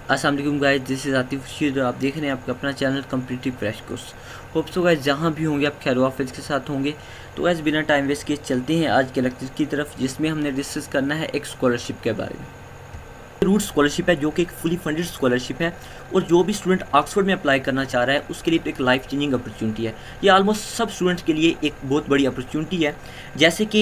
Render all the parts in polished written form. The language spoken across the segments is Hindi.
अस्सलाम वालेकुम guys, this is Atif Rashid और आप देख रहे हैं आपका अपना channel competitive crash course. Hope so guys जहाँ भी होंगे आप खैर वाफिज के साथ होंगे। तो गाइस बिना टाइम वेस्ट किए चलते हैं आज के लेक्चर की तरफ, जिसमें हमने डिस्कस करना है एक स्कॉलरशिप के बारे में। रूट स्कॉलरशिप है जो कि एक फुली फंडेड स्कॉलरशिप है और जो भी स्टूडेंट ऑक्सफोर्ड में अप्लाई करना चाह रहा है उसके लिए एक लाइफ चेंजिंग अपॉर्चुनिटी है। ये ऑलमोस्ट सब स्टूडेंट्स के लिए एक बहुत बड़ी अपॉर्चुनिटी है। जैसे कि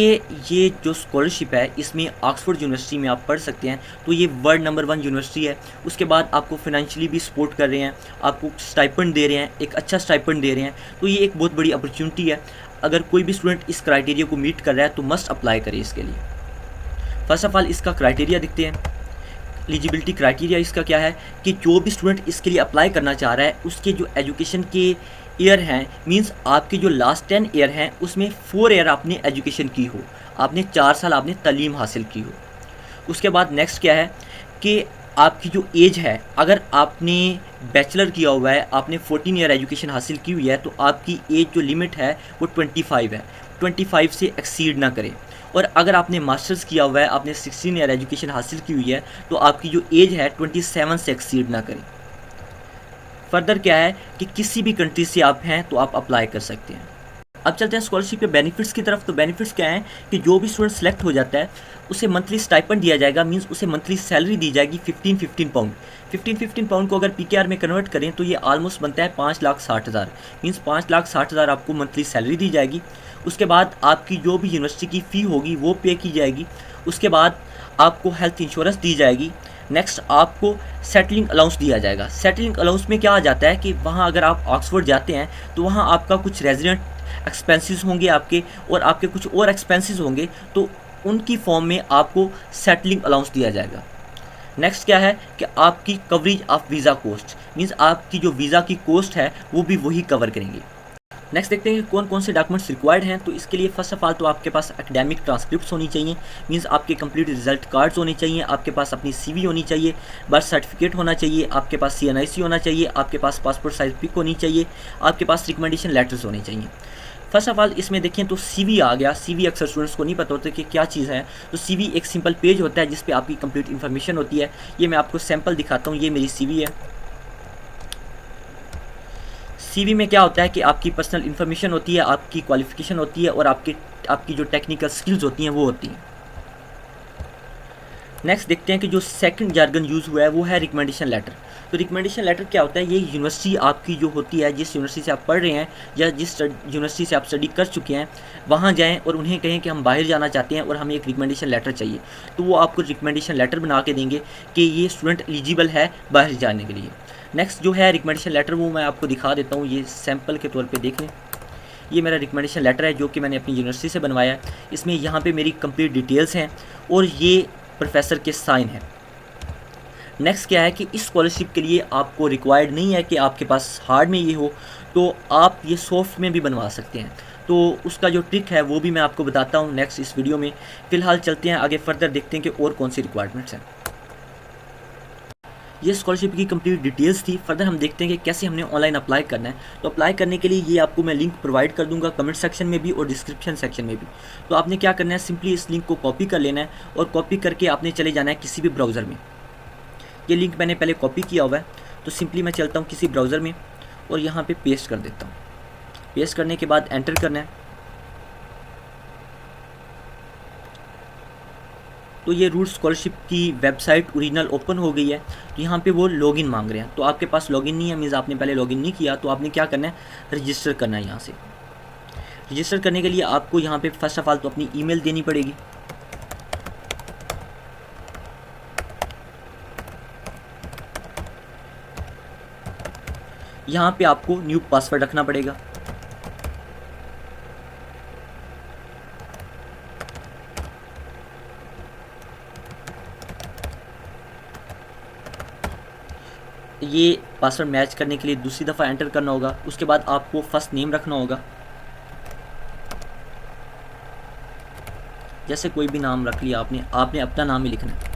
ये जो स्कॉलरशिप है इसमें ऑक्सफोर्ड यूनिवर्सिटी में आप पढ़ सकते हैं, तो ये वर्ल्ड नंबर 1 यूनिवर्सिटी है। उसके बाद आपको फाइनेंशियली भी सपोर्ट कर रहे हैं, आपको स्टाइपेंड दे रहे हैं, एक अच्छा स्टाइपेंड दे रहे हैं। तो ये एक बहुत बड़ी अपॉर्चुनिटी है। अगर कोई भी स्टूडेंट इस क्राइटेरिया को मीट कर रहा है तो मस्ट अप्लाई करे इसके लिए। फर्स्ट ऑफ ऑल इसका क्राइटेरिया देखते हैं। एलिजिबिलिटी क्राइटेरिया इसका क्या है कि जो भी स्टूडेंट इसके लिए अप्लाई करना चाह रहा है उसके जो एजुकेशन के ईयर हैं, मींस आपके जो लास्ट 10 ईयर हैं उसमें 4 ईयर आपने एजुकेशन की हो, आपने 4 साल आपने तालीम हासिल की हो। उसके बाद नेक्स्ट क्या है कि आपकी जो एज है, अगर आपने बैचलर किया हुआ है, आपने 14 ईयर एजुकेशन हासिल की हुई है, तो आपकी एज जो लिमिट है वो 25 है। 25 से एक्सीड ना करें। और अगर आपने मास्टर्स किया हुआ है, आपने 16 ईयर एजुकेशन हासिल की हुई है, तो आपकी जो एज है 27 से एक्सीड ना करें। फर्दर क्या है कि किसी भी कंट्री से आप हैं तो आप अप्लाई कर सकते हैं। अब चलते हैं स्कॉलरशिप के बेनिफिट्स की तरफ। तो बेनिफिट्स क्या हैं कि जो भी स्टूडेंट सेलेक्ट हो जाता है उसे मंथली स्टाइपेंड दिया जाएगा, मींस उसे मंथली सैलरी दी जाएगी 15 पाउंड। 15 पाउंड को अगर पीकेआर में कन्वर्ट करें तो ये ऑलमोस्ट बनता है 5,60,000, मींस 5,60,000 आपको मंथली सैलरी दी जाएगी। उसके बाद आपकी जो भी यूनिवर्सिटी की फ़ी होगी वो पे की जाएगी। उसके बाद आपको हेल्थ इंश्योरेंस दी जाएगी। नेक्स्ट आपको सेटलिंग अलाउंस दिया जाएगा। सेटलिंग अलाउंस में क्या आ जाता है कि वहाँ अगर आप ऑक्सफोर्ड जाते हैं तो वहाँ आपका कुछ रेजिडेंट एक्सपेंसेस होंगे आपके, और आपके कुछ और एक्सपेंसेस होंगे, तो उनकी फॉर्म में आपको सेटलिंग अलाउंस दिया जाएगा। नेक्स्ट क्या है कि आपकी coverage of visa cost, means आपकी जो वीज़ा की कोस्ट है वो भी वही कवर करेंगे। नेक्स्ट देखते हैं कि कौन कौन से डॉक्यूमेंट्स रिक्वायर्ड हैं। तो इसके लिए फर्स्ट ऑफ ऑल तो आपके पास एकेडमिक ट्रांसक्रिप्ट्स होनी चाहिए, मींस आपके कंप्लीट रिजल्ट कार्ड्स होने चाहिए, आपके पास अपनी सीवी होनी चाहिए, बर्थ सर्टिफिकेट होना चाहिए, आपके पास सीएनआईसी होना चाहिए, आपके पास पासपोर्ट साइज पिक होनी चाहिए, आपके पास रिकमेंडेशन लेटर्स होने चाहिए। फर्स्ट ऑफ ऑल इसमें देखें तो सीवी आ गया। सीवी अक्सर स्टूडेंट्स को नहीं पता होता कि क्या चीज़ है। तो सीवी एक सिंपल पेज होता है जिस पे आपकी कंप्लीट इन्फॉर्मेशन होती है। ये मैं आपको सैम्पल दिखाता हूँ, ये मेरी सीवी है। सीवी में क्या होता है कि आपकी पर्सनल इन्फॉर्मेशन होती है, आपकी क्वालिफिकेशन होती है, और आपकी जो टेक्निकल स्किल्स होती हैं वो होती हैं। नेक्स्ट देखते हैं कि जो सेकंड जार्गन यूज़ हुआ है वो है रिकमेंडेशन लेटर। तो रिकमेंडेशन लेटर क्या होता है, ये यूनिवर्सिटी आपकी जो होती है, जिस यूनिवर्सिटी से आप पढ़ रहे हैं या जिस यूनिवर्सिटी से आप स्टडी कर चुके हैं, वहाँ जाएँ और उन्हें कहें कि हम बाहर जाना चाहते हैं और हमें एक रिकमेंडेशन लेटर चाहिए। तो वो आपको रिकमेंडेशन लेटर बना के देंगे कि ये स्टूडेंट एलिजिबल है बाहर जाने के लिए। नेक्स्ट जो है रिकमेंडेशन लेटर, वो मैं आपको दिखा देता हूँ, ये सैम्पल के तौर पे देख लें। ये मेरा रिकमेंडेशन लेटर है जो कि मैंने अपनी यूनिवर्सिटी से बनवाया है। इसमें यहाँ पे मेरी कंप्लीट डिटेल्स हैं और ये प्रोफेसर के साइन हैं। नेक्स्ट क्या है कि इस स्कॉलरशिप के लिए आपको रिक्वायर्ड नहीं है कि आपके पास हार्ड में ये हो, तो आप ये सॉफ्ट में भी बनवा सकते हैं। तो उसका जो ट्रिक है वो भी मैं आपको बताता हूँ नेक्स्ट इस वीडियो में। फ़िलहाल चलते हैं आगे, फर्दर देखते हैं कि और कौन सी रिक्वायरमेंट्स हैं। ये स्कॉलरशिप की कंप्लीट डिटेल्स थी। फर्दर हम देखते हैं कि कैसे हमने ऑनलाइन अप्लाई करना है। तो अप्लाई करने के लिए ये आपको मैं लिंक प्रोवाइड कर दूंगा कमेंट सेक्शन में भी और डिस्क्रिप्शन सेक्शन में भी। तो आपने क्या करना है, सिंपली इस लिंक को कॉपी कर लेना है और कॉपी करके आपने चले जाना है किसी भी ब्राउज़र में। ये लिंक मैंने पहले कॉपी किया हुआ है, तो सिंपली मैं चलता हूँ किसी ब्राउज़र में और यहाँ पर पेस्ट कर देता हूँ। पेस्ट करने के बाद एंटर करना है। तो ये रूट स्कॉलरशिप की वेबसाइट ओरिजिनल ओपन हो गई है। तो यहाँ पे वो लॉगिन मांग रहे हैं, तो आपके पास लॉगिन नहीं है, मीन्स आपने पहले लॉगिन नहीं किया। तो आपने क्या करना है, रजिस्टर करना है। यहाँ से रजिस्टर करने के लिए आपको यहाँ पे फर्स्ट ऑफ ऑल तो अपनी ईमेल देनी पड़ेगी। यहाँ पे आपको न्यू पासवर्ड रखना पड़ेगा। ये पासवर्ड मैच करने के लिए दूसरी दफ़ा एंटर करना होगा। उसके बाद आपको फर्स्ट नेम रखना होगा, जैसे कोई भी नाम रख लिया आपने अपना नाम ही लिखना है।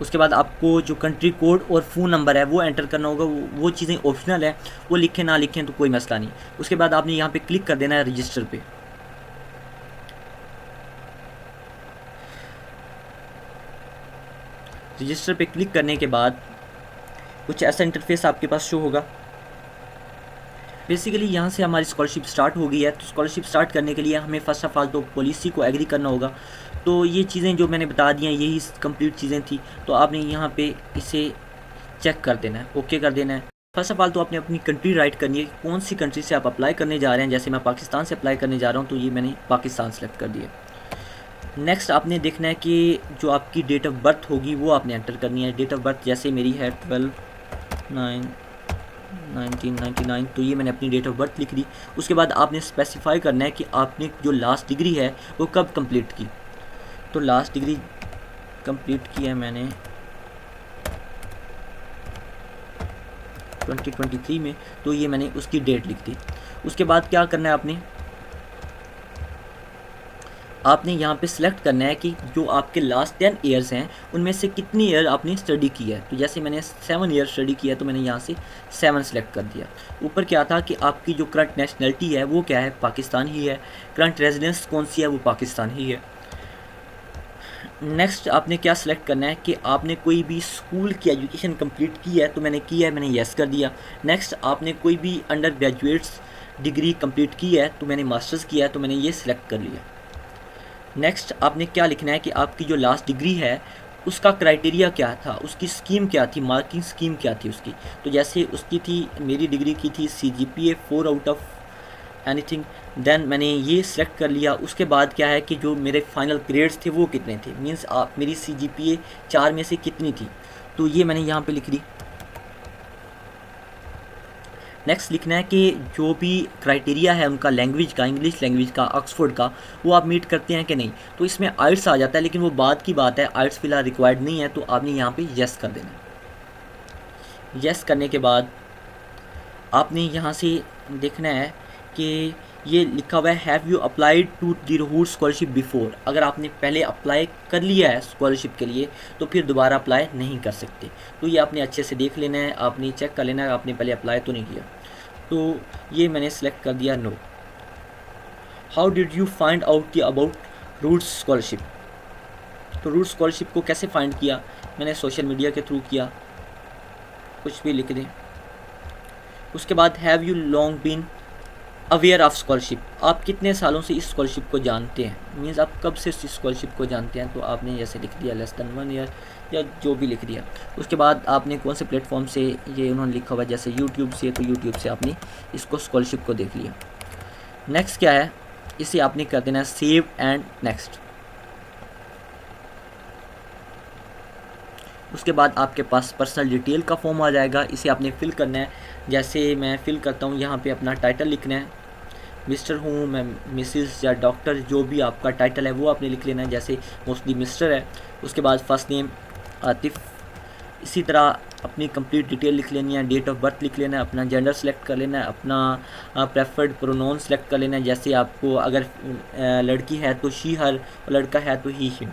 उसके बाद आपको जो कंट्री कोड और फ़ोन नंबर है वो एंटर करना होगा। वो चीज़ें ऑप्शनल है, वो लिखें ना लिखें तो कोई मसला नहीं। उसके बाद आपने यहाँ पे क्लिक कर देना है रजिस्टर पे। रजिस्टर पे क्लिक करने के बाद कुछ ऐसा इंटरफेस आपके पास शो होगा। बेसिकली यहाँ से हमारी स्कॉलरशिप स्टार्ट हो गई है। तो स्कॉलरशिप स्टार्ट करने के लिए हमें फ़र्स्ट ऑफ ऑल तो पॉलिसी को एग्री करना होगा। तो ये चीज़ें जो मैंने बता दी हैं यही कंप्लीट चीज़ें थी। तो आपने यहाँ पे इसे चेक कर देना है, ओके कर देना है। फर्स्ट ऑफ ऑल तो आपने अपनी कंट्री राइट करनी है, कौन सी कंट्री से आप अप्लाई करने जा रहे हैं। जैसे मैं पाकिस्तान से अप्लाई करने जा रहा हूँ तो ये मैंने पाकिस्तान सेलेक्ट कर दिया। नेक्स्ट आपने देखना है कि जो आपकी डेट ऑफ बर्थ होगी वो आपने एंटर करनी है। डेट ऑफ बर्थ जैसे मेरी है 12/9/1999, तो ये मैंने अपनी डेट ऑफ बर्थ लिख दी। उसके बाद आपने स्पेसिफाई करना है कि आपने जो लास्ट डिग्री है वो कब कंप्लीट की। तो लास्ट डिग्री कंप्लीट की है मैंने 2023 में, तो ये मैंने उसकी डेट लिख दी। उसके बाद क्या करना है आपने यहाँ पे सिलेक्ट करना है कि जो आपके लास्ट 10 ईयर्स हैं उनमें से कितनी ईयर आपने स्टडी की है। तो जैसे मैंने 7 ईयर स्टडी किया है तो मैंने यहाँ से 7 सेलेक्ट कर दिया। ऊपर क्या था कि आपकी जो करंट नेशनलिटी है वो क्या है, पाकिस्तान ही है। करंट रेजिडेंस कौन सी है, वो पाकिस्तान ही है। नेक्स्ट आपने क्या सिलेक्ट करना है कि आपने कोई भी स्कूल की एजुकेशन कंप्लीट की है, तो मैंने की है, मैंने येस कर दिया। नेक्स्ट आपने कोई भी अंडर ग्रेजुएट्स डिग्री कंप्लीट की है, तो मैंने मास्टर्स किया है, तो मैंने ये सिलेक्ट कर लिया। नेक्स्ट आपने क्या लिखना है कि आपकी जो लास्ट डिग्री है उसका क्राइटेरिया क्या था, उसकी स्कीम क्या थी, मार्किंग स्कीम क्या थी उसकी। तो जैसे उसकी थी, मेरी डिग्री की थी CGPA 4 out of anything, then मैंने ये सिलेक्ट कर लिया। उसके बाद क्या है कि जो मेरे फाइनल ग्रेड्स थे वो कितने थे, मींस आप मेरी CGPA 4 में से कितनी थी, तो ये मैंने यहाँ पे लिख दी। नेक्स्ट लिखना है कि जो भी क्राइटेरिया है उनका लैंग्वेज का, इंग्लिश लैंग्वेज का, ऑक्सफोर्ड का, वो आप मीट करते हैं कि नहीं। तो इसमें आइट्स आ जाता है, लेकिन वो बाद की बात है, आइट्स फिलहाल रिक्वायर्ड नहीं है, तो आपने यहाँ पे येस कर देना है। येस करने के बाद आपने यहाँ से देखना है कि ये लिखा हुआ है have you applied to the root scholarship before. अगर आपने पहले अप्लाई कर लिया है स्कॉलरशिप के लिए तो फिर दोबारा अप्लाई नहीं कर सकते। तो ये आपने अच्छे से देख लेना है, आपने चेक कर लेना है आपने पहले अप्लाई तो नहीं किया। तो ये मैंने सेलेक्ट कर दिया no. How did you find out the about root scholarship. तो रूट स्कॉलरशिप को कैसे फाइंड किया, मैंने सोशल मीडिया के थ्रू किया, कुछ भी लिख दें। उसके बाद have you long been aware of scholarship, आप कितने सालों से इस स्कॉलरशिप को जानते हैं, मीन्स आप कब से इस स्कॉलरशिप को जानते हैं। तो आपने जैसे लिख दिया लेस दैन 1 ईयर या जो भी लिख दिया। उसके बाद आपने कौन से प्लेटफॉर्म से, ये उन्होंने लिखा हुआ है जैसे यूट्यूब से, तो यूट्यूब से आपने इसको स्कॉलरशिप को देख लिया। नेक्स्ट क्या है, इसे आपने कर देना है सेव एंड नेक्स्ट। उसके बाद आपके पास पर्सनल डिटेल का फॉर्म आ जाएगा, इसे आपने फिल करना है। जैसे मैं फिल करता हूँ, यहाँ पे अपना टाइटल लिखना है, मिस्टर हूँ मैं, मिसिस या डॉक्टर, जो भी आपका टाइटल है वो आपने लिख लेना है। जैसे मोस्टली मिस्टर है। उसके बाद फर्स्ट नेम आतिफ, इसी तरह अपनी कंप्लीट डिटेल लिख लेनी है, डेट ऑफ बर्थ लिख लेना है, अपना जेंडर सेलेक्ट कर लेना है, अपना प्रेफर्ड प्रोनाउन सेलेक्ट कर लेना है। जैसे आपको अगर लड़की है तो शी हर, और लड़का है तो ही हिम।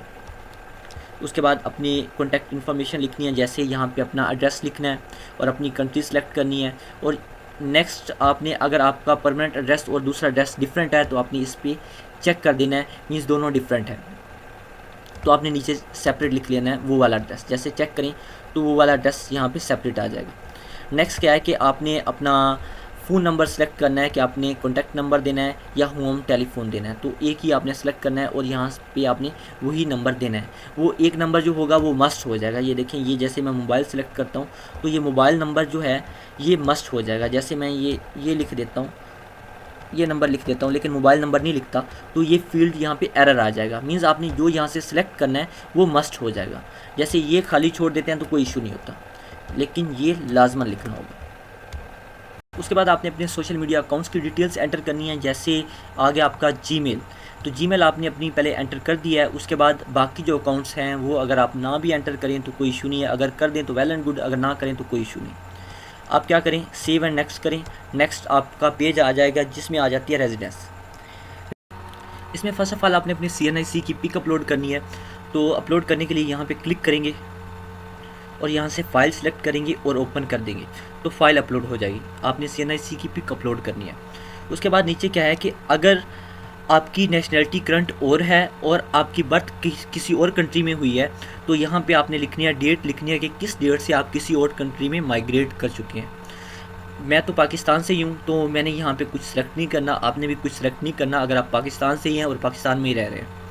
उसके बाद अपनी कॉन्टैक्ट इन्फॉर्मेशन लिखनी है, जैसे यहाँ पे अपना एड्रेस लिखना है और अपनी कंट्री सेलेक्ट करनी है। और नेक्स्ट आपने, अगर आपका परमानेंट एड्रेस और दूसरा एड्रेस डिफरेंट है तो आपने इस पर चेक कर देना है, मीन्स दोनों डिफरेंट है, तो आपने नीचे सेपरेट लिख लेना है वो वाला एड्रेस। जैसे चेक करें तो वो वाला एड्रेस यहाँ पे सेपरेट आ जाएगा। नेक्स्ट क्या है कि आपने अपना फ़ोन नंबर सेलेक्ट करना है कि आपने कॉन्टैक्ट नंबर देना है या होम टेलीफोन देना है। तो एक ही आपने सेलेक्ट करना है और यहाँ पे आपने वही नंबर देना है। वो एक नंबर जो होगा वो मस्ट हो जाएगा। ये देखें, ये जैसे मैं मोबाइल सेलेक्ट करता हूँ तो ये मोबाइल नंबर जो है ये मस्ट हो जाएगा। जैसे मैं ये लिख देता हूँ, ये नंबर लिख देता हूँ, लेकिन मोबाइल नंबर नहीं लिखता तो ये फील्ड यहाँ पे एरर आ जाएगा। मीन्स आपने जो यहाँ से सिलेक्ट करना है वो मस्ट हो जाएगा। जैसे ये खाली छोड़ देते हैं तो कोई इशू नहीं होता, लेकिन ये लाजमन लिखना होगा। उसके बाद आपने अपने सोशल मीडिया अकाउंट्स की डिटेल्स एंटर करनी है। जैसे आ गया आपका जीमेल, तो जीमेल आपने अपनी पहले एंटर कर दिया है। उसके बाद बाकी जो अकाउंट्स हैं वो अगर आप ना भी एंटर करें तो कोई इशू नहीं है, अगर कर दें तो वेल एंड गुड, अगर ना करें तो कोई इशू नहीं। आप क्या करें, सेव एंड नेक्स्ट करें। नेक्स्ट आपका पेज आ जाएगा जिसमें आ जाती है रेजिडेंस। इसमें फर्स्ट ऑफ ऑल आपने अपनी CNIC की पिक अपलोड करनी है। तो अपलोड करने के लिए यहाँ पे क्लिक करेंगे और यहाँ से फाइल सेलेक्ट करेंगे और ओपन कर देंगे तो फाइल अपलोड हो जाएगी। आपने CNIC की पिक अपलोड करनी है। उसके बाद नीचे क्या है कि अगर आपकी नेशनैलिटी करंट और है और आपकी बर्थ किसी और कंट्री में हुई है, तो यहाँ पे आपने लिखनी है डेट, लिखनी है कि किस डेट से आप किसी और कंट्री में माइग्रेट कर चुके हैं। मैं तो पाकिस्तान से ही हूँ, तो मैंने यहाँ पे कुछ सेलेक्ट नहीं करना, आपने भी कुछ सेलेक्ट नहीं करना अगर आप पाकिस्तान से ही हैं और पाकिस्तान में ही रह रहे हैं।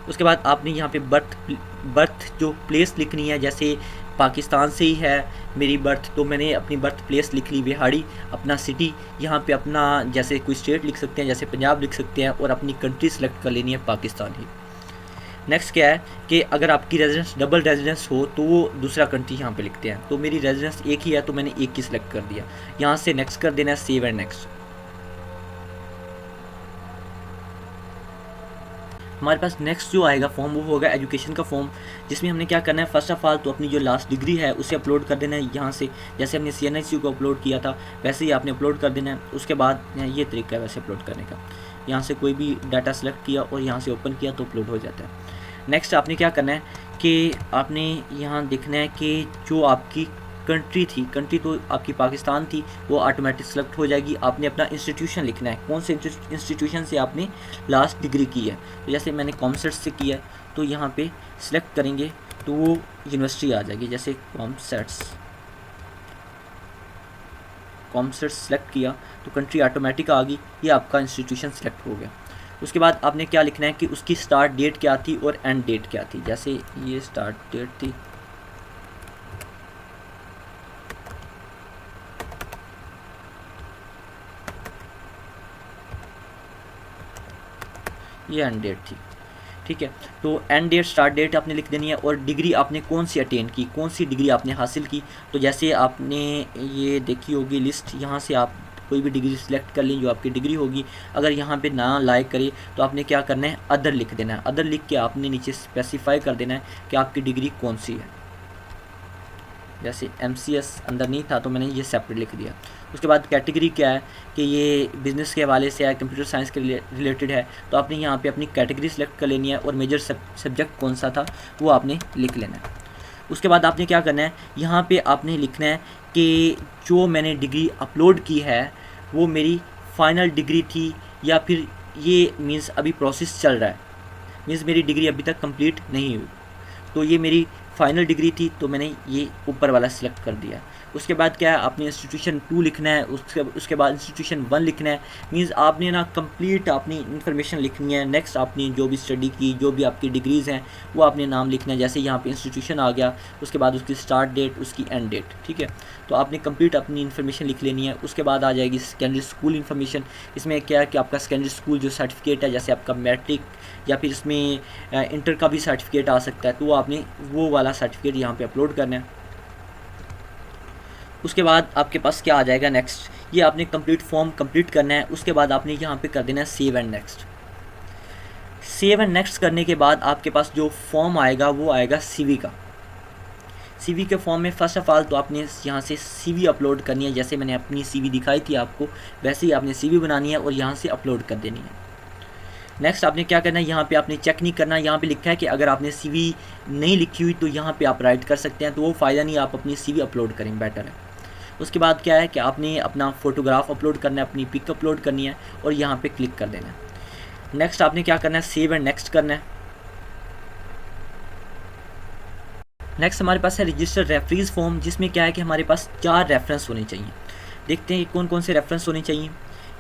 उसके बाद आपने यहाँ पे बर्थ जो प्लेस लिखनी है, जैसे पाकिस्तान से ही है मेरी बर्थ, तो मैंने अपनी बर्थ प्लेस लिख ली बिहाड़ी। अपना सिटी यहाँ पे अपना जैसे कोई स्टेट लिख सकते हैं, जैसे पंजाब लिख सकते हैं, और अपनी कंट्री सेलेक्ट कर लेनी है पाकिस्तान ही। नेक्स्ट क्या है कि अगर आपकी रेजिडेंस डबल रेजिडेंस हो तो वो दूसरा कंट्री यहाँ पे लिखते हैं, तो मेरी रेजिडेंस एक ही है तो मैंने एक ही सिलेक्ट कर दिया। यहाँ से नेक्स्ट कर देना है, सेव एंड नेक्स्ट। हमारे पास नेक्स्ट जो आएगा फॉर्म वो होगा एजुकेशन का फॉर्म, जिसमें हमने क्या करना है, फर्स्ट ऑफ ऑल तो अपनी जो लास्ट डिग्री है उसे अपलोड कर देना है यहाँ से, जैसे हमने CNIC को अपलोड किया था वैसे ही आपने अपलोड कर देना है। उसके बाद ये तरीका है वैसे अपलोड करने का, यहाँ से कोई भी डाटा सेलेक्ट किया और यहाँ से ओपन किया तो अपलोड हो जाता है। नेक्स्ट आपने क्या करना है कि आपने यहाँ देखना है कि जो आपकी कंट्री थी, कंट्री तो आपकी पाकिस्तान थी, वो ऑटोमेटिक सेलेक्ट हो जाएगी। आपने अपना इंस्टीट्यूशन लिखना है, कौन से इंस्टीट्यूशन से आपने लास्ट डिग्री की है। तो जैसे मैंने कॉमसेट्स से किया है तो यहाँ पे सिलेक्ट करेंगे तो वो यूनिवर्सिटी आ जाएगी, जैसे कॉमसेट्स सेलेक्ट किया तो कंट्री ऑटोमेटिक आ गई, ये आपका इंस्टीट्यूशन सेलेक्ट हो गया। उसके बाद आपने क्या लिखना है कि उसकी स्टार्ट डेट क्या थी और एंड डेट क्या थी। जैसे ये स्टार्ट डेट थी, ये एंड डेट थी, ठीक है। तो एंड डेट स्टार्ट डेट आपने लिख देनी है, और डिग्री आपने कौन सी अटेन की, कौन सी डिग्री आपने हासिल की। तो जैसे आपने ये देखी होगी लिस्ट, यहाँ से आप कोई भी डिग्री सिलेक्ट कर लें जो आपकी डिग्री होगी। अगर यहाँ पे ना लाइक करे तो आपने क्या करना है, अदर लिख देना है। अदर लिख के आपने नीचे स्पेसिफाई कर देना है कि आपकी डिग्री कौन सी है। जैसे MCS अंदर नहीं था तो मैंने ये सेपरेट लिख दिया। उसके बाद कैटेगरी क्या है कि ये बिज़नेस के हवाले से है, कंप्यूटर साइंस के रिलेटेड है, तो आपने यहाँ पे अपनी कैटेगरी सेलेक्ट कर लेनी है, और मेजर सब्जेक्ट कौन सा था वो आपने लिख लेना है। उसके बाद आपने क्या करना है, यहाँ पे आपने लिखना है कि जो मैंने डिग्री अपलोड की है वो मेरी फ़ाइनल डिग्री थी, या फिर ये मीन्स अभी प्रोसेस चल रहा है, मीन्स मेरी डिग्री अभी तक कंप्लीट नहीं हुई, तो ये मेरी फाइनल डिग्री थी तो मैंने ये ऊपर वाला सिलेक्ट कर दिया। उसके बाद क्या है, आपने इंस्टीट्यूशन 2 लिखना है, उसके बाद इंस्टीट्यूशन 1 लिखना है। मींस आपने ना कंप्लीट अपनी इन्फॉर्मेशन लिखनी है। नेक्स्ट आपने जो भी स्टडी की, जो भी आपकी डिग्रीज़ हैं वो आपने नाम लिखना है। जैसे यहाँ पे इंस्टीट्यूशन आ गया, उसके बाद उसकी स्टार्ट डेट, उसकी एंड डेट, ठीक है। तो आपने कंप्लीट अपनी इन्फॉर्मेशन लिख लेनी है। उसके बाद आ जाएगी सेकेंडरी स्कूल इन्फॉर्मेशन। इसमें क्या है कि आपका सेकेंडरी स्कूल जो सर्टिफिकेट है, जैसे आपका मैट्रिक या फिर इसमें इंटर का भी सर्टिफिकेट आ सकता है, तो वो आपने वो वाला सर्टिफिकेट यहाँ पे अपलोड करना है। उसके बाद आपके पास क्या आ जाएगा, नेक्स्ट, ये आपने कंप्लीट फॉर्म कंप्लीट करना है। उसके बाद आपने यहाँ पे कर देना है save and next. Save and next करने के बाद आपके पास जो फॉर्म आएगा वो आएगा CV का। CV के फॉर्म में फर्स्ट ऑफ ऑल तो आपने यहाँ से CV अपलोड करनी है। जैसे मैंने अपनी CV दिखाई थी आपको, वैसे ही आपने CV बनानी है और यहाँ से अपलोड कर देनी है। नेक्स्ट आपने क्या करना है, यहाँ पे आपने चेक नहीं करना। यहाँ पे लिखा है कि अगर आपने CV नहीं लिखी हुई तो यहाँ पे आप राइट कर सकते हैं, तो वो फ़ायदा नहीं, आप अपनी CV अपलोड करें, बेटर है। उसके बाद क्या है कि आपने अपना फ़ोटोग्राफ अपलोड करना है, अपनी पिक अपलोड करनी है और यहाँ पे क्लिक कर देना है। नेक्स्ट आपने क्या करना है, सेव एंड नेक्स्ट करना है। नेक्स्ट हमारे पास है रजिस्टर रेफरेंस फॉर्म, जिसमें क्या है कि हमारे पास 4 रेफरेंस होने चाहिए। देखते हैं कौन कौन से रेफरेंस होने चाहिए।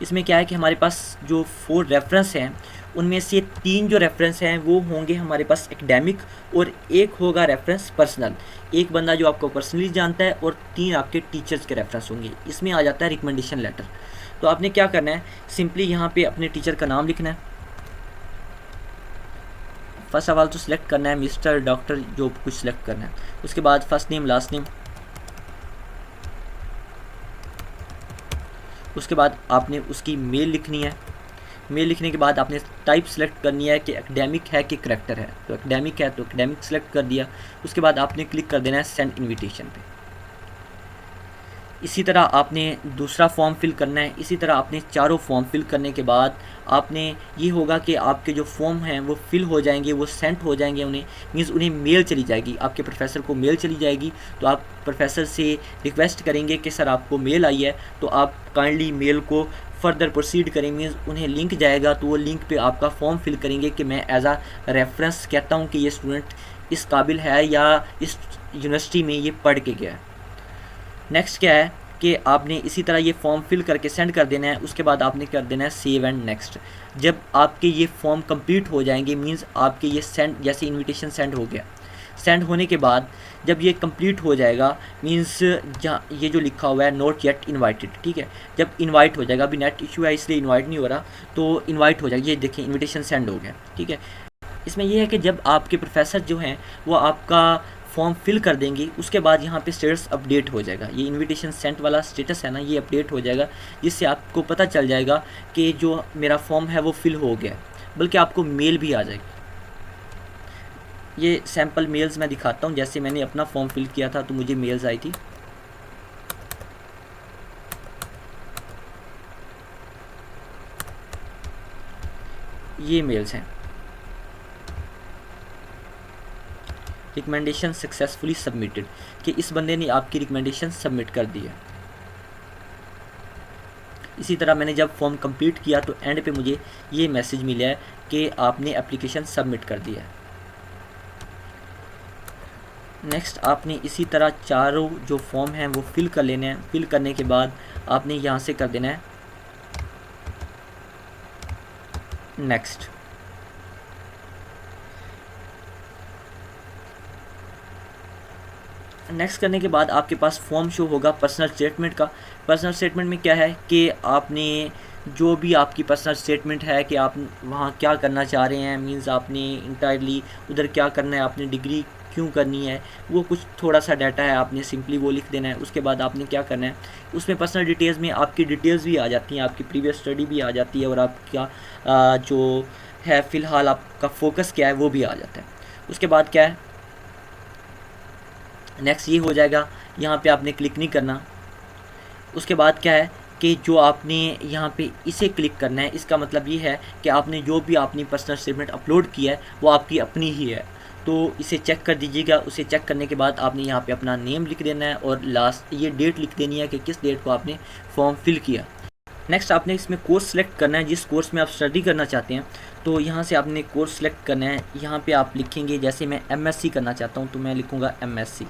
इसमें क्या है कि हमारे पास जो 4 रेफरेंस हैं उनमें से 3 जो रेफरेंस हैं वो होंगे हमारे पास एकेडमिक, और एक होगा रेफरेंस पर्सनल, एक बंदा जो आपको पर्सनली जानता है, और 3 आपके टीचर्स के रेफरेंस होंगे। इसमें आ जाता है रिकमेंडेशन लेटर। तो आपने क्या करना है, सिंपली यहाँ पे अपने टीचर का नाम लिखना है। फर्स्ट ऑफ ऑल तो सिलेक्ट करना है मिस्टर, डॉक्टर, जो कुछ सिलेक्ट करना है। उसके बाद फर्स्ट नेम, लास्ट नेम। उसके बाद आपने उसकी मेल लिखनी है। मेल लिखने के बाद आपने टाइप सेलेक्ट करनी है कि एकेडमिक है कि करैक्टर है। तो एकेडमिक है तो एकेडमिक सेलेक्ट कर दिया। उसके बाद आपने क्लिक कर देना है सेंड इनविटेशन पे। इसी तरह आपने दूसरा फॉर्म फिल करना है। इसी तरह आपने चारों फॉर्म फिल करने के बाद आपने ये होगा कि आपके जो फॉर्म हैं वो फिल हो जाएंगे, वो सेंड हो जाएंगे उन्हें, मीन्स उन्हें मेल चली जाएगी, आपके प्रोफेसर को मेल चली जाएगी। तो आप प्रोफेसर से रिक्वेस्ट करेंगे कि सर आपको मेल आई है, तो आप काइंडली मेल को फर्दर प्रोसीड करें मीन्स उन्हें लिंक जाएगा, तो वो लिंक पे आपका फॉर्म फिल करेंगे कि मैं एज आ रेफरेंस कहता हूँ कि ये स्टूडेंट इस काबिल है या इस यूनिवर्सिटी में ये पढ़ के गया है। नेक्स्ट क्या है कि आपने इसी तरह ये फॉर्म फिल करके सेंड कर देना है। उसके बाद आपने कर देना है सेव एंड नेक्स्ट। जब आपके ये फॉर्म कंप्लीट हो जाएंगे मींस आपके ये सेंड, जैसे इनविटेशन सेंड हो गया, सेंड होने के बाद जब ये कंप्लीट हो जाएगा मींस जहाँ ये जो लिखा हुआ है नॉट येट इनवाइटेड, ठीक है, जब इनवाइट हो जाएगा, अभी नेट इशू है इसलिए इनवाइट नहीं हो रहा, तो इनवाइट हो जाएगा। ये देखिए इनविटेशन सेंड हो गया, ठीक है। इसमें यह है कि जब आपके प्रोफेसर जो हैं वो आपका फॉर्म फिल कर देंगे, उसके बाद यहाँ पे स्टेटस अपडेट हो जाएगा। ये इनविटेशन सेंट वाला स्टेटस है ना, ये अपडेट हो जाएगा, जिससे आपको पता चल जाएगा कि जो मेरा फॉर्म है वो फिल हो गया, बल्कि आपको मेल भी आ जाएगी। ये सैम्पल मेल्स मैं दिखाता हूँ। जैसे मैंने अपना फॉर्म फिल किया था तो मुझे मेल्स आई थी। ये मेल्स हैं, रिकमेंडेशन सक्सेसफुली सबमिटेड, कि इस बंदे ने आपकी रिकमेंडेशन सबमिट कर दी है। इसी तरह मैंने जब फॉर्म कंप्लीट किया तो एंड पे मुझे ये मैसेज मिला है कि आपने एप्लीकेशन सबमिट कर दिया है। नेक्स्ट आपने इसी तरह चारों जो फॉर्म हैं वो फिल कर लेने हैं। फिल करने के बाद आपने यहाँ से कर देना है नेक्स्ट। नेक्स्ट करने के बाद आपके पास फॉर्म शो होगा पर्सनल स्टेटमेंट का। पर्सनल स्टेटमेंट में क्या है कि आपने जो भी आपकी पर्सनल स्टेटमेंट है कि आप वहाँ क्या करना चाह रहे हैं, मींस आपने इंटायरली उधर क्या करना है, आपने डिग्री क्यों करनी है, वो कुछ थोड़ा सा डाटा है, आपने सिंपली वो लिख देना है। उसके बाद आपने क्या करना है, उसमें पर्सनल डिटेल्स में आपकी डिटेल्स भी आ जाती हैं, आपकी प्रीवियस स्टडी भी आ जाती है और आपका जो है फ़िलहाल आपका फोकस क्या है वो भी आ जाता है। उसके बाद क्या है, नेक्स्ट ये हो जाएगा, यहाँ पे आपने क्लिक नहीं करना। उसके बाद क्या है कि जो आपने यहाँ पे इसे क्लिक करना है, इसका मतलब ये है कि आपने जो भी अपनी पर्सनल स्टेटमेंट अपलोड किया है वो आपकी अपनी ही है, तो इसे चेक कर दीजिएगा। उसे चेक करने के बाद आपने यहाँ पे अपना नेम लिख देना है और लास्ट ये डेट लिख देनी है कि किस डेट को आपने फॉर्म फिल किया। नेक्स्ट आपने इसमें कोर्स सेलेक्ट करना है, जिस कोर्स में आप स्टडी करना चाहते हैं, तो यहाँ से आपने कोर्स सेलेक्ट करना है। यहाँ पे आप लिखेंगे, जैसे मैं एमएससी करना चाहता हूँ तो मैं लिखूँगा एमएससी।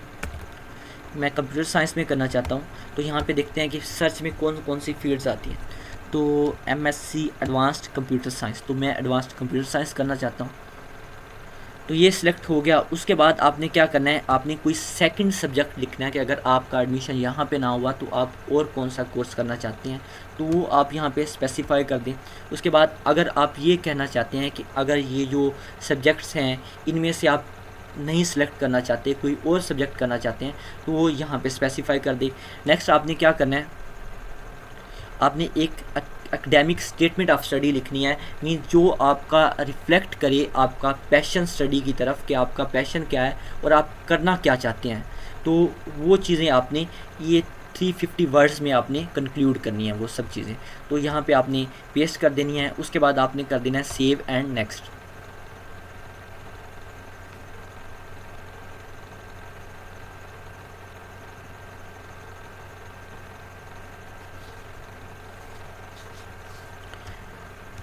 मैं कंप्यूटर साइंस में करना चाहता हूँ तो यहाँ पे देखते हैं कि सर्च में कौन कौन सी फील्ड्स आती हैं। तो एमएससी एडवांस्ड कंप्यूटर साइंस, तो मैं एडवांस्ड कंप्यूटर साइंस करना चाहता हूँ, तो ये सिलेक्ट हो गया। उसके बाद आपने क्या करना है, आपने कोई सेकंड सब्जेक्ट लिखना है कि अगर आपका एडमिशन यहाँ पे ना हुआ तो आप और कौन सा कोर्स करना चाहते हैं, तो वो आप यहाँ पे स्पेसिफाई कर दें। उसके बाद अगर आप ये कहना चाहते हैं कि अगर ये जो सब्जेक्ट्स हैं इनमें से आप नहीं सिलेक्ट करना चाहते, कोई और सब्जेक्ट करना चाहते हैं, तो वो यहाँ पे स्पेसिफाई कर दे। नेक्स्ट आपने क्या करना है, आपने एक एकेडमिक स्टेटमेंट ऑफ स्टडी लिखनी है, मीन जो आपका रिफ्लेक्ट करे आपका पैशन स्टडी की तरफ, कि आपका पैशन क्या है और आप करना क्या चाहते हैं। तो वो चीज़ें आपने ये 350 वर्ड्स में आपने कंक्लूड करनी है वो सब चीज़ें, तो यहाँ पे आपने पेस्ट कर देनी है। उसके बाद आपने कर देना है सेव एंड नेक्स्ट।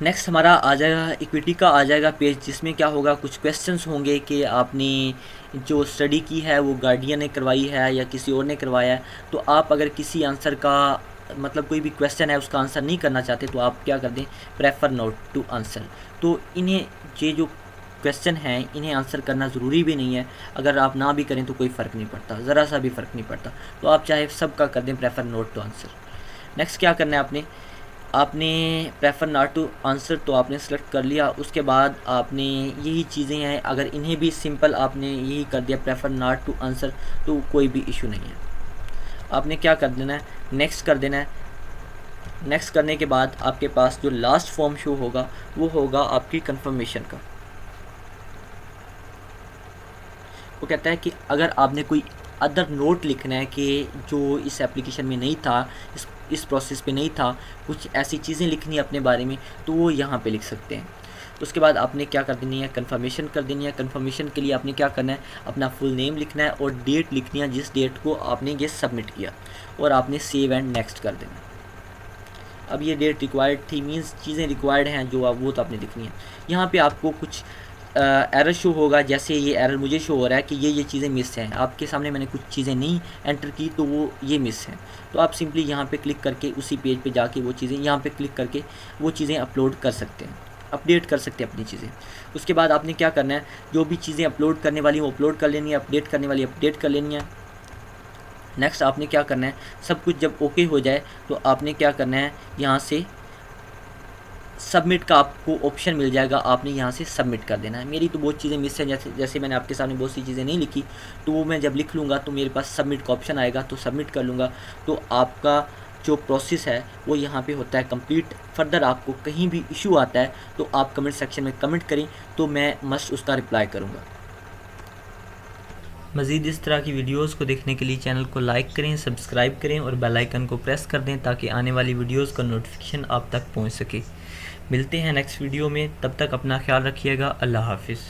नेक्स्ट हमारा आ जाएगा इक्विटी का आ जाएगा पेज, जिसमें क्या होगा, कुछ क्वेश्चंस होंगे कि आपने जो स्टडी की है वो गार्डियन ने करवाई है या किसी और ने करवाया है। तो आप अगर किसी आंसर का मतलब कोई भी क्वेश्चन है उसका आंसर नहीं करना चाहते तो आप क्या कर दें, प्रेफर नॉट टू आंसर। तो इन्हें ये जो क्वेश्चन हैं इन्हें आंसर करना ज़रूरी भी नहीं है, अगर आप ना भी करें तो कोई फ़र्क नहीं पड़ता, ज़रा सा भी फ़र्क नहीं पड़ता। तो आप चाहे सब का कर दें prefer not to answer. Next क्या करना है, आपने प्रेफर नॉट टू आंसर तो आपने सेलेक्ट कर लिया। उसके बाद आपने यही चीज़ें हैं, अगर इन्हें भी सिंपल आपने यही कर दिया प्रेफर नॉट टू आंसर तो कोई भी इशू नहीं है। आपने क्या कर देना है, नेक्स्ट कर देना है। नेक्स्ट करने के बाद आपके पास जो लास्ट फॉर्म शो होगा वो होगा आपकी कंफर्मेशन का। वो कहता है कि अगर आपने कोई अदर नोट लिखना है कि जो इस एप्लीकेशन में नहीं था, इस प्रोसेस पे नहीं था, कुछ ऐसी चीज़ें लिखनी है अपने बारे में, तो वो यहाँ पे लिख सकते हैं। उसके बाद आपने क्या कर देनी है, कंफर्मेशन कर देनी है। कंफर्मेशन के लिए आपने क्या करना है, अपना फुल नेम लिखना है और डेट लिखनी है जिस डेट को आपने ये सबमिट किया, और आपने सेव एंड नेक्स्ट कर देना। अब ये डेट रिक्वायर्ड थी मीन्स चीज़ें रिक्वायर्ड हैं जो आप वो तो आपने लिखनी है। यहाँ पे आपको कुछ एरर शो होगा, जैसे ये एरर मुझे शो हो रहा है कि ये चीज़ें मिस हैं। आपके सामने मैंने कुछ चीज़ें नहीं एंटर की तो वो ये मिस हैं। तो आप सिंपली यहाँ पे क्लिक करके उसी पेज पे जाके वो चीज़ें यहाँ पे क्लिक करके वो चीज़ें अपलोड कर सकते हैं, अपडेट कर सकते हैं अपनी चीज़ें। उसके बाद आपने क्या करना है, जो भी चीज़ें अपलोड करने वाली वो अपलोड कर लेनी है, अपडेट करने वाली अपडेट कर लेनी है। नेक्स्ट आपने क्या करना है, सब कुछ जब ओके हो जाए तो आपने क्या करना है, यहाँ से सबमिट का आपको ऑप्शन मिल जाएगा, आपने यहाँ से सबमिट कर देना है। मेरी तो बहुत चीज़ें मिस हैं, जैसे मैंने आपके सामने बहुत सी चीज़ें नहीं लिखी, तो वो मैं जब लिख लूँगा तो मेरे पास सबमिट का ऑप्शन आएगा, तो सबमिट कर लूँगा। तो आपका जो प्रोसेस है वो यहाँ पे होता है कंप्लीट। फर्दर आपको कहीं भी इशू आता है तो आप कमेंट सेक्शन में कमेंट करें, तो मैं मस्ट उसका रिप्लाई करूँगा। मज़ीद इस तरह की वीडियोस को देखने के लिए चैनल को लाइक करें, सब्सक्राइब करें और बेल आइकन को प्रेस कर दें ताकि आने वाली वीडियोस का नोटिफिकेशन आप तक पहुंच सके। मिलते हैं नेक्स्ट वीडियो में, तब तक अपना ख्याल रखिएगा। अल्लाह हाफिज़।